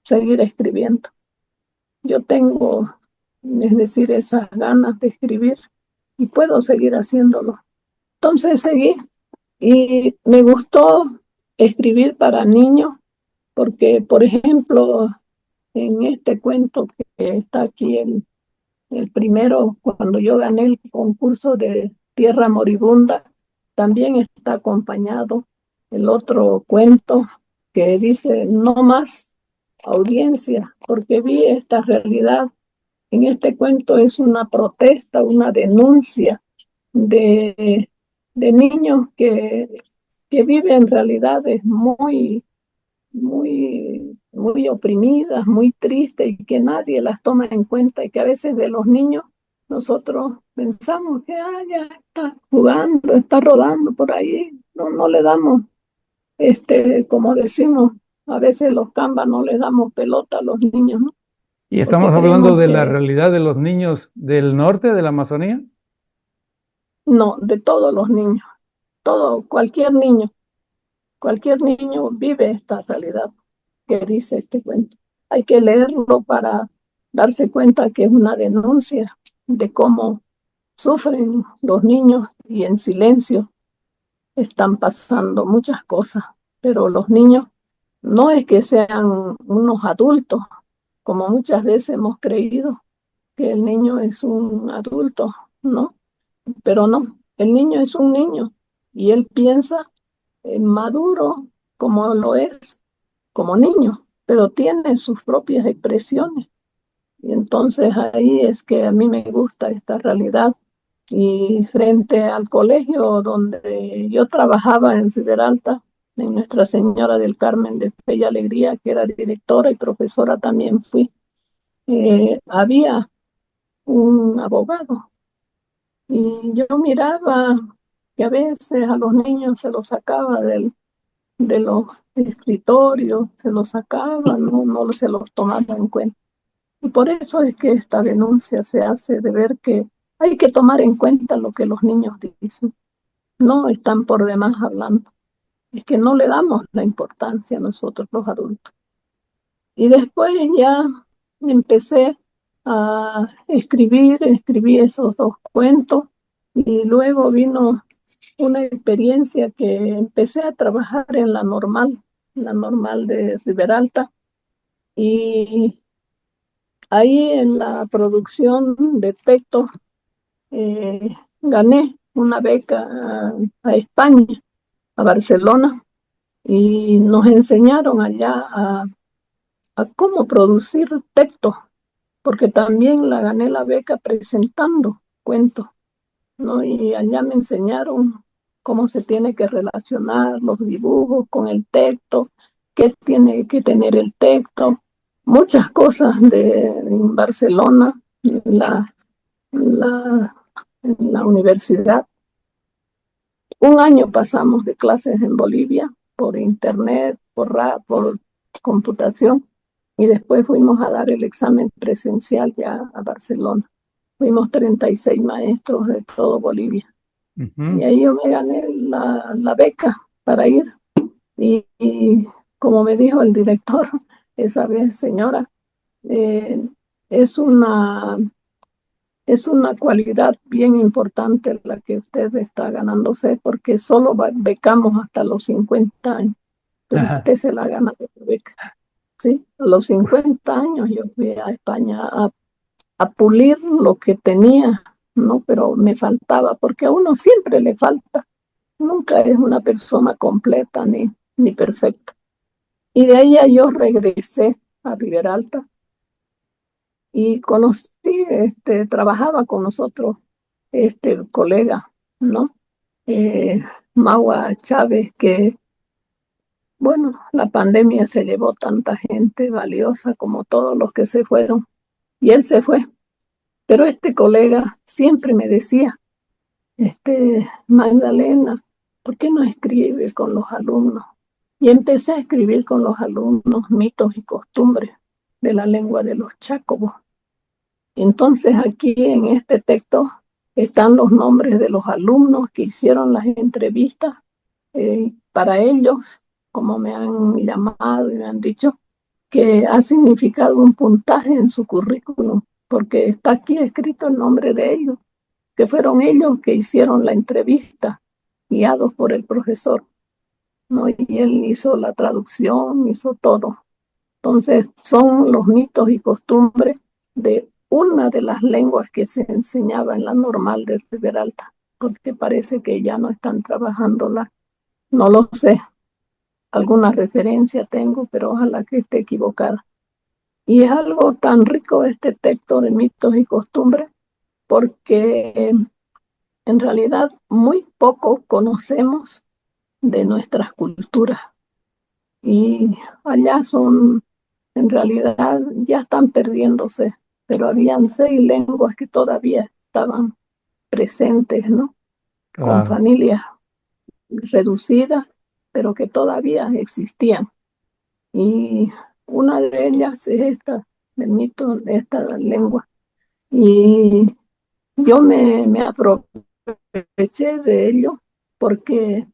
seguir escribiendo. Yo tengo, es decir, esas ganas de escribir y puedo seguir haciéndolo. Entonces seguí Y me gustó escribir para niños porque, por ejemplo, en este cuento que está aquí, el primero, cuando yo gané el concurso de Tierra Moribunda, también está acompañado el otro cuento que dice no más audiencia, porque vi esta realidad. En este cuento es una protesta, una denuncia de, de niños que viven realidades muy oprimidas, muy tristes y que nadie las toma en cuenta y que a veces de los niños nosotros pensamos que ya está jugando, está rodando por ahí, no le damos, como decimos, a veces los cambas no le damos pelota a los niños, ¿no? Y Porque estamos hablando creemos de la que realidad de los niños del norte de la Amazonía. no, de todos los niños, todo, cualquier niño vive esta realidad que dice este cuento. Hay que leerlo para darse cuenta que es una denuncia de cómo sufren los niños y en silencio están pasando muchas cosas, pero los niños no es que sean unos adultos, como muchas veces hemos creído que el niño es un adulto, ¿no? Pero no, el niño es un niño y él piensa maduro como lo es, como niño, pero tiene sus propias expresiones. Y entonces ahí es que a mí me gusta esta realidad. Y frente al colegio donde yo trabajaba en Riberalta, en Nuestra Señora del Carmen de Fe y Alegría, que era directora y profesora también fui, había un abogado. Y yo miraba que a veces a los niños se los sacaba de los escritorios, se los sacaba, no se los tomaba en cuenta. Y por eso es que esta denuncia se hace de ver que hay que tomar en cuenta lo que los niños dicen. No están por demás hablando. Es que no le damos la importancia a nosotros los adultos. Y después ya empecé a escribí esos dos cuentos y luego vino una experiencia que empecé a trabajar en la normal de Riberalta, y ahí en la producción de textos gané una beca a España, a Barcelona, y nos enseñaron allá a cómo producir textos, porque también la gané la beca presentando cuentos, ¿no? Y allá me enseñaron cómo se tiene que relacionar los dibujos con el texto, qué tiene que tener el texto, muchas cosas en Barcelona, la, en la universidad. Un año pasamos de clases en Bolivia por internet, por computación, y después fuimos a dar el examen presencial ya a Barcelona. Fuimos 36 maestros de todo Bolivia. Y ahí yo me gané la beca para ir. Y como me dijo el director esa vez, señora, eh, es una es una cualidad bien importante la que usted está ganándose, porque solo becamos hasta los 50 años, pero Ajá. usted se la gana de beca. ¿Sí? A los 50 años yo fui a España a pulir lo que tenía, ¿no? Pero me faltaba, porque a uno siempre le falta. Nunca es una persona completa ni perfecta. Y de ahí yo regresé a Riberalta y conocí, trabajaba con nosotros este colega, ¿no? Eh, Magua Chávez, que, bueno, la pandemia se llevó tanta gente valiosa como todos los que se fueron, y él se fue. Pero este colega siempre me decía, Magdalena, ¿por qué no escribe con los alumnos? Y empecé a escribir con los alumnos mitos y costumbres de la lengua de los chácobos. Entonces aquí en este texto están los nombres de los alumnos que hicieron las entrevistas. Para ellos, como me han llamado y me han dicho, que ha significado un puntaje en su currículum, porque está aquí escrito el nombre de ellos, que fueron ellos que hicieron la entrevista guiados por el profesor, ¿no? Y él hizo la traducción, hizo todo. Entonces, son los mitos y costumbres de una de las lenguas que se enseñaba en la normal de Riberalta, porque parece que ya no están trabajándola. No lo sé, alguna referencia tengo, pero ojalá que esté equivocada. Y es algo tan rico este texto de mitos y costumbres, porque en realidad muy poco conocemos de nuestras culturas. Y allá son, en realidad, ya están perdiéndose, pero habían 6 lenguas que todavía estaban presentes, ¿no? Con Claro. familias reducidas, pero que todavía existían. Y una de ellas es esta, el mito de esta lengua. Y yo me aproveché de ello porque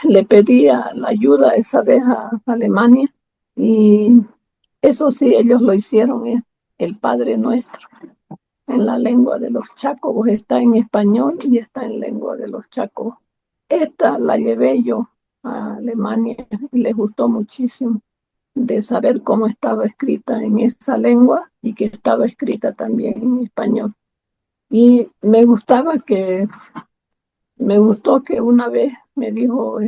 le pedía la ayuda esa vez a Alemania y eso sí, ellos lo hicieron, es el Padre Nuestro. En la lengua de los chacos está en español y está en lengua de los chacos. Esta la llevé yo a Alemania y les gustó muchísimo de saber cómo estaba escrita en esa lengua y que estaba escrita también en español. Y me gustó que una vez me dijo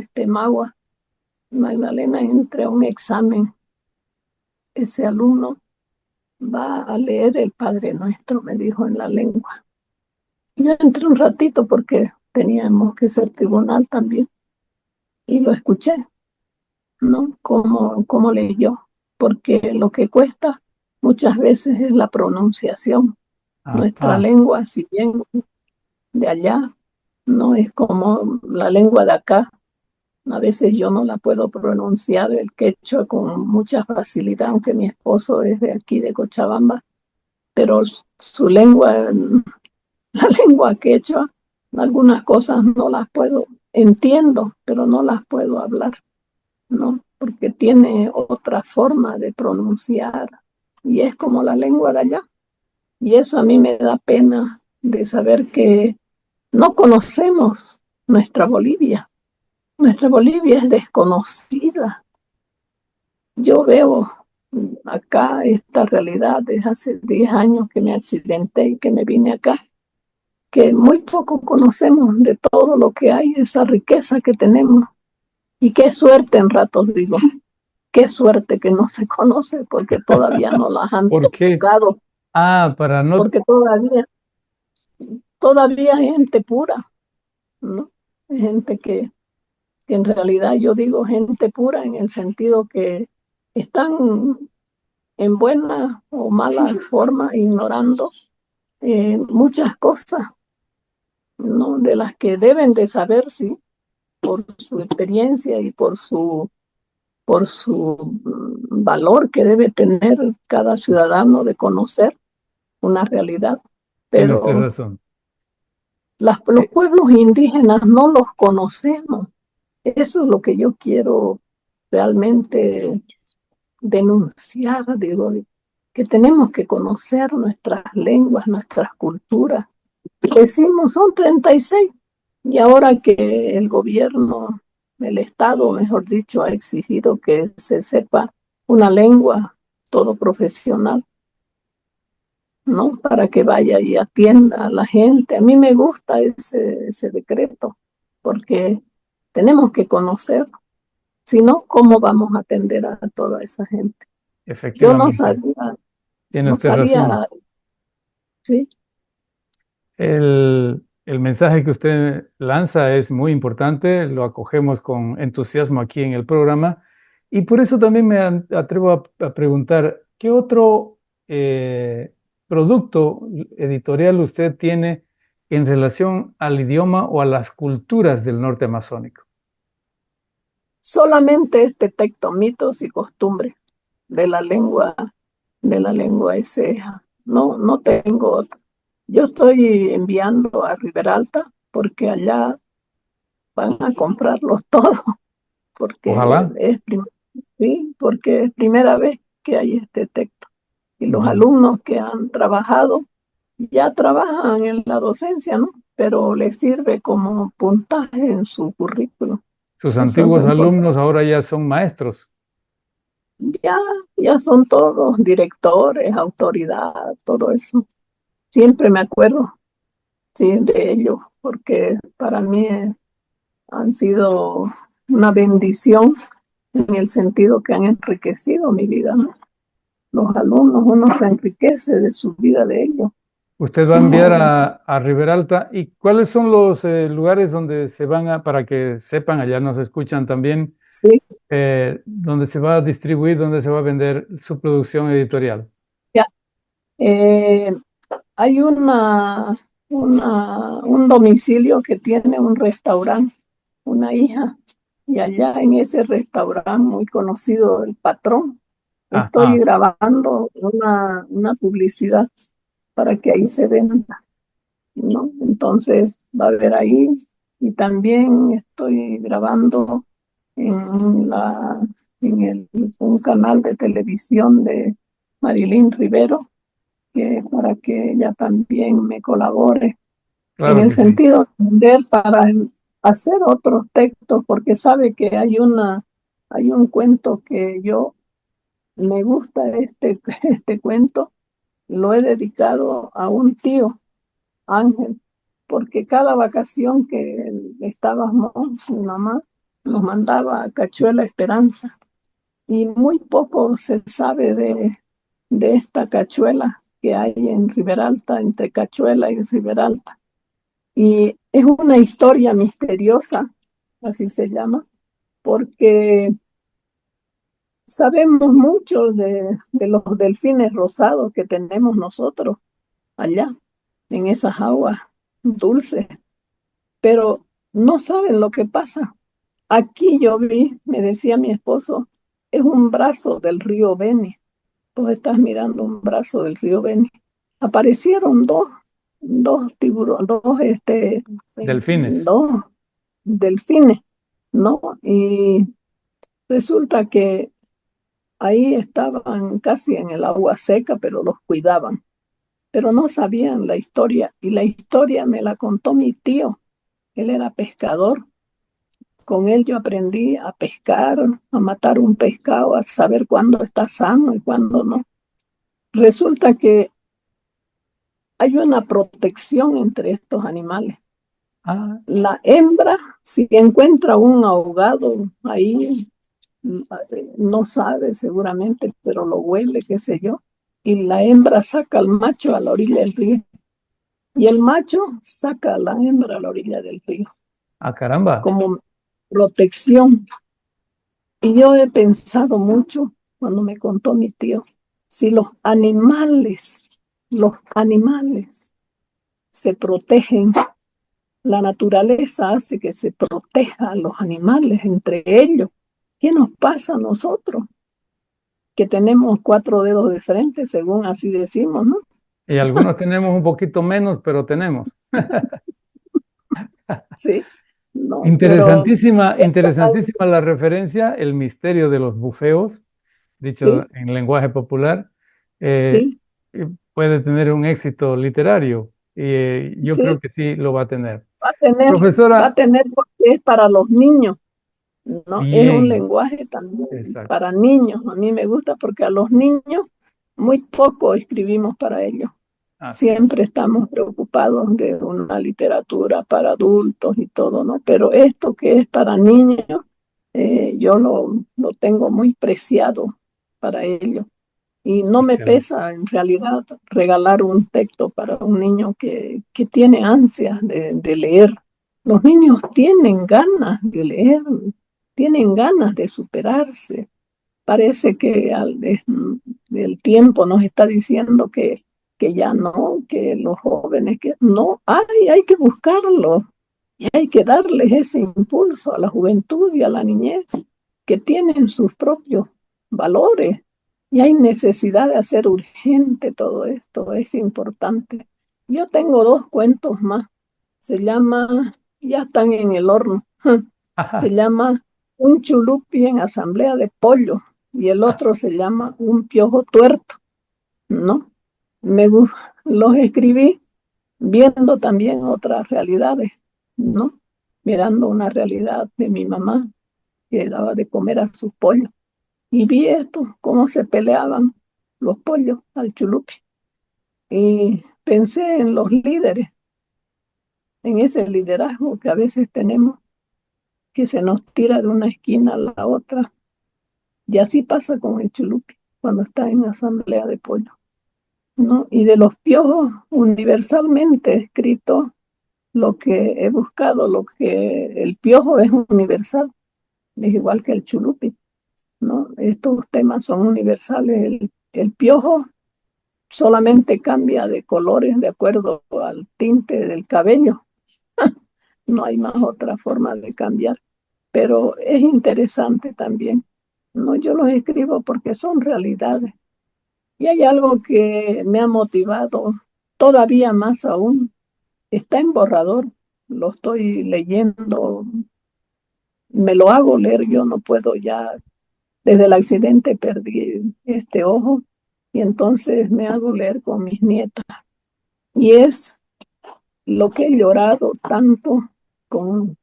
Magdalena, entre a un examen, ese alumno va a leer el Padre Nuestro, me dijo en la lengua. Yo entré un ratito porque teníamos que ser tribunal también y lo escuché, ¿no? Cómo leyó, porque lo que cuesta muchas veces es la pronunciación. Nuestra Ajá. lengua, si bien de allá no es como la lengua de acá, a veces yo no la puedo pronunciar el quechua con mucha facilidad, aunque mi esposo es de aquí, de Cochabamba, pero su lengua, la lengua quechua, algunas cosas no las puedo, entiendo, pero no las puedo hablar, ¿no? Porque tiene otra forma de pronunciar y es como la lengua de allá. Y eso a mí me da pena de saber que no conocemos nuestra Bolivia. Nuestra Bolivia es desconocida. Yo veo acá esta realidad desde hace 10 años que me accidenté y que me vine acá, que muy poco conocemos de todo lo que hay, esa riqueza que tenemos. Y qué suerte en ratos digo, qué suerte que no se conoce porque todavía no las han ¿Por qué? tocado, Ah, para no. porque todavía hay gente pura, ¿no? Hay gente que en realidad yo digo gente pura en el sentido que están en buena o mala forma ignorando muchas cosas, ¿no? De las que deben de saber, sí, por su experiencia y por su valor que debe tener cada ciudadano de conocer una realidad. Tiene usted Pero razón. los Eh, pueblos indígenas no los conocemos. Eso es lo que yo quiero realmente denunciar, digo, que tenemos que conocer nuestras lenguas, nuestras culturas. Decimos, son 36, y ahora que el gobierno, el Estado, mejor dicho, ha exigido que se sepa una lengua, todo profesional, ¿no? Para que vaya y atienda a la gente. A mí me gusta ese decreto, porque tenemos que conocer, si no, ¿cómo vamos a atender a toda esa gente? Yo no Efectivamente, sabía, tiene no usted razón. sabía, sí, El mensaje que usted lanza es muy importante, lo acogemos con entusiasmo aquí en el programa y por eso también me atrevo a preguntar, ¿qué otro producto editorial usted tiene en relación al idioma o a las culturas del norte amazónico? solamente este texto, mitos y costumbres de la lengua Eseja. No, no tengo otro. Yo estoy enviando a Riberalta porque allá van a comprarlos todos, porque Ojalá. sí, porque es primera vez que hay este texto. Y los Ujú. alumnos que han trabajado ya trabajan en la docencia, ¿no? Pero les sirve como puntaje en su currículum. Sus Eso es lo antiguos importante. alumnos ahora ya son maestros. Ya, ya son todos directores, autoridad, todo eso. Siempre me acuerdo, sí, de ellos, porque para mí han sido una bendición en el sentido que han enriquecido mi vida, ¿no? Los alumnos, uno se enriquece de su vida de ellos. Usted va a enviar a Riberalta. ¿Y cuáles son los lugares donde se van a, para que sepan, allá nos escuchan también, Sí, donde se va a distribuir, donde se va a vender su producción editorial? ya. Eh, Hay un domicilio que tiene un restaurante, una hija, y allá en ese restaurante muy conocido, El Patrón, estoy Ajá, grabando una publicidad para que ahí se venda, ¿no? Entonces va a haber ahí, y también estoy grabando en un canal de televisión de Marilyn Rivero, para que ella también me colabore en claro el que sí. sentido de para hacer otros textos, porque sabe que hay un cuento que yo me gusta este cuento, lo he dedicado a un tío, Ángel, porque cada vacación que estábamos, mi mamá nos mandaba a Cachuela Esperanza, y muy poco se sabe de esta cachuela que hay en Riberalta, entre Cachuela y Riberalta. Y es una historia misteriosa, así se llama, porque sabemos mucho de los delfines rosados que tenemos nosotros allá, en esas aguas dulces, pero no saben lo que pasa. Aquí yo vi, me decía mi esposo, es un brazo del río Beni. Tú estás mirando un brazo del río Beni. Aparecieron dos tiburones, Delfines. dos delfines, ¿no? Y resulta que ahí estaban casi en el agua seca, pero los cuidaban, pero no sabían la historia. Y la historia me la contó mi tío. Él era pescador. Con él yo aprendí a pescar, a matar un pescado, a saber cuándo está sano y cuándo no. Resulta que hay una protección entre estos animales. Ah, La hembra, si encuentra un ahogado ahí, no sabe seguramente, pero lo huele, qué sé yo, y la hembra saca al macho a la orilla del río, y el macho saca a la hembra a la orilla del río, ah, caramba. como protección. Y yo he pensado mucho cuando me contó mi tío, si los animales se protegen, la naturaleza hace que se proteja a los animales entre ellos. ¿Qué nos pasa a nosotros? Que tenemos 4 dedos de frente, según así decimos, ¿no? Y algunos tenemos un poquito menos, pero tenemos. Sí, no, pero Interesantísima, interesantísima la referencia, el misterio de los bufeos, dicho sí, en lenguaje popular, eh, sí, puede tener un éxito literario y yo creo sí, que sí lo va a tener. va a tener, va a Profesora, tener porque es para los niños, ¿no? Es un bien, lenguaje también exacto, para niños. A mí me gusta porque a los niños muy poco escribimos para ellos. así es. Siempre estamos preocupados de una literatura para adultos y todo, ¿no? Pero esto que es para niños, yo lo tengo muy preciado para ellos. Y no me Excelente. pesa en realidad regalar un texto para un niño que tiene ansias de leer. Los niños tienen ganas de leer, tienen ganas de superarse. Parece que el tiempo nos está diciendo que ya no, que los jóvenes, que no, hay que buscarlo y hay que darles ese impulso a la juventud y a la niñez, que tienen sus propios valores, y hay necesidad de hacer urgente todo esto, es importante. Yo tengo 2 cuentos más, se llama, ya están en el horno, se Ajá, llama Un chulupi en asamblea de pollo, y el ah, otro se llama Un piojo tuerto, ¿no? los escribí viendo también otras realidades, ¿no? Mirando una realidad de mi mamá que daba de comer a sus pollos. Y vi esto, cómo se peleaban los pollos al chulupi. Y pensé en los líderes, en ese liderazgo que a veces tenemos, que se nos tira de una esquina a la otra. Y así pasa con el chulupi cuando está en asamblea de pollo, ¿no? Y de los piojos, universalmente escrito lo que he buscado, lo que el piojo es universal, es igual que el chulupi, ¿no? Estos temas son universales. El piojo solamente cambia de colores de acuerdo al tinte del cabello. No hay más otra forma de cambiar, pero es interesante también. No, yo los escribo porque son realidades. Y hay algo que me ha motivado todavía más aún. Está en borrador, lo estoy leyendo, me lo hago leer, yo no puedo ya, desde el accidente perdí este ojo y entonces me hago leer con mis nietas. Y es lo que he llorado tanto con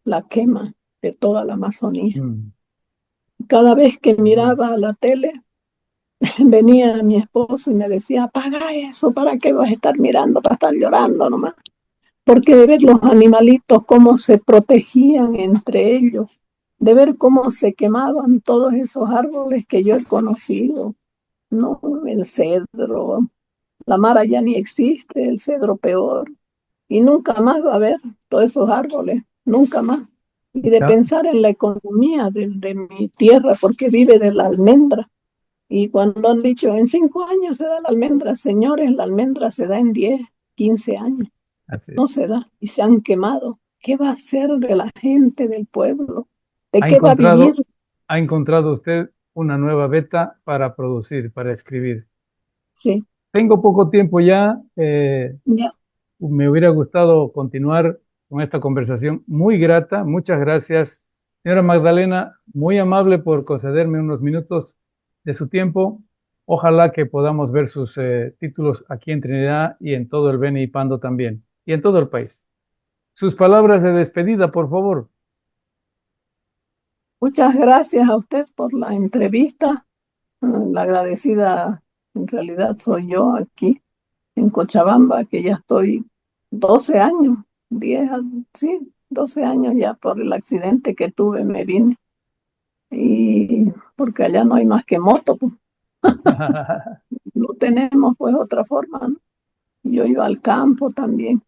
la quema de toda la Amazonía. Mm. Cada vez que miraba la tele, venía mi esposo y me decía, apaga eso, ¿para qué vas a estar mirando? Para estar llorando nomás. Porque de ver los animalitos, cómo se protegían entre ellos, de ver cómo se quemaban todos esos árboles que yo he conocido, ¿no? El cedro, la mara ya ni existe, el cedro peor, y nunca más va a haber todos esos árboles, nunca más. Y de Ya, pensar en la economía de mi tierra, porque vive de la almendra. Y cuando han dicho, en 5 años se da la almendra, señores, la almendra se da en 10, 15 años, así no es. se da y se han quemado. ¿Qué va a hacer de la gente del pueblo? ¿De Ha qué va a vivir? encontrado, ha encontrado usted una nueva beta para producir, para escribir. Sí, Tengo poco tiempo ya. ya. Me hubiera gustado continuar con esta conversación muy grata. Muchas gracias, señora Magdalena, muy amable por concederme unos minutos de su tiempo. Ojalá que podamos ver sus títulos aquí en Trinidad y en todo el Beni y Pando también, y en todo el país. Sus palabras de despedida, por favor. Muchas gracias a usted por la entrevista. La agradecida en realidad soy yo aquí en Cochabamba, que ya estoy 12 años, 10, sí, 12 años ya por el accidente que tuve, me vine. Y porque allá no hay más que moto, pues. No tenemos pues otra forma, ¿no? Yo iba al campo también.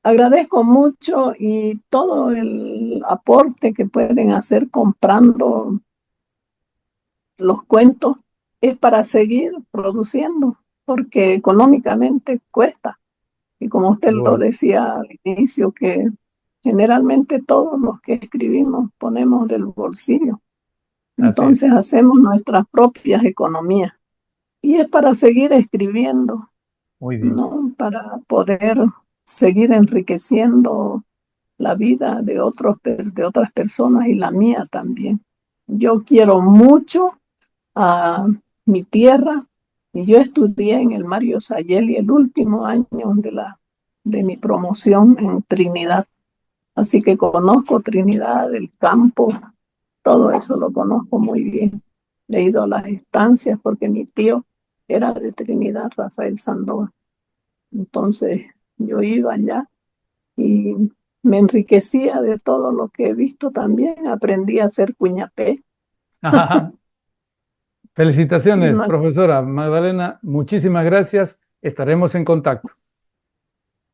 Agradezco mucho y todo el aporte que pueden hacer comprando los cuentos es para seguir produciendo, porque económicamente cuesta. Y como usted lo Bueno, decía al inicio, que generalmente todos los que escribimos ponemos del bolsillo. así Entonces es. hacemos nuestras propias economías. Y es para seguir escribiendo, Muy bien. ¿no? Para poder seguir enriqueciendo la vida de de otras personas y la mía también. Yo quiero mucho a mi tierra y yo estudié en el Mario Sayeli el último año de mi promoción en Trinidad. Así que conozco Trinidad, el campo, todo eso lo conozco muy bien. He ido a las estancias porque mi tío era de Trinidad, Rafael Sandoval. Entonces yo iba allá y me enriquecía de todo lo que he visto también. Aprendí a hacer cuñapé. Felicitaciones, Una- profesora Magdalena. Muchísimas gracias. Estaremos en contacto.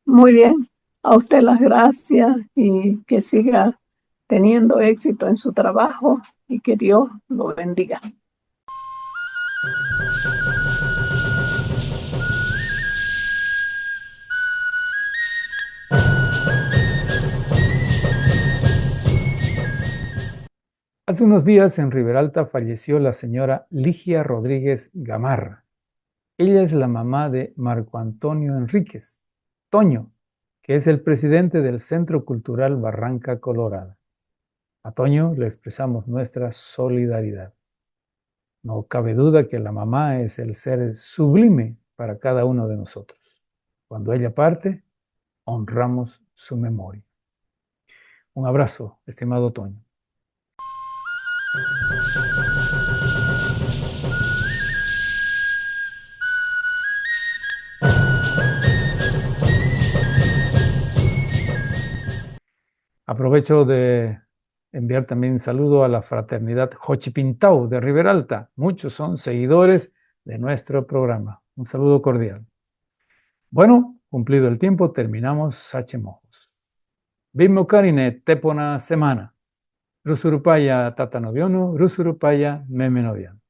Muy bien, a usted las gracias y que siga teniendo éxito en su trabajo y que Dios lo bendiga. Hace unos días en Riberalta falleció la señora Ligia Rodríguez Gamarra. Ella es la mamá de Marco Antonio Enríquez, Toño, que es el presidente del Centro Cultural Barranca Colorada. A Toño le expresamos nuestra solidaridad. No cabe duda que la mamá es el ser sublime para cada uno de nosotros. Cuando ella parte, honramos su memoria. Un abrazo, estimado Toño. Aprovecho de enviar también un saludo a la fraternidad Xochipintau de Riberalta. Muchos son seguidores de nuestro programa. Un saludo cordial. Bueno, cumplido el tiempo, terminamos Sachemojos. Bimmo Karine, Tepona Semana. Rusurupaya Tata Noviono, Rusurupaya Meme Noviano.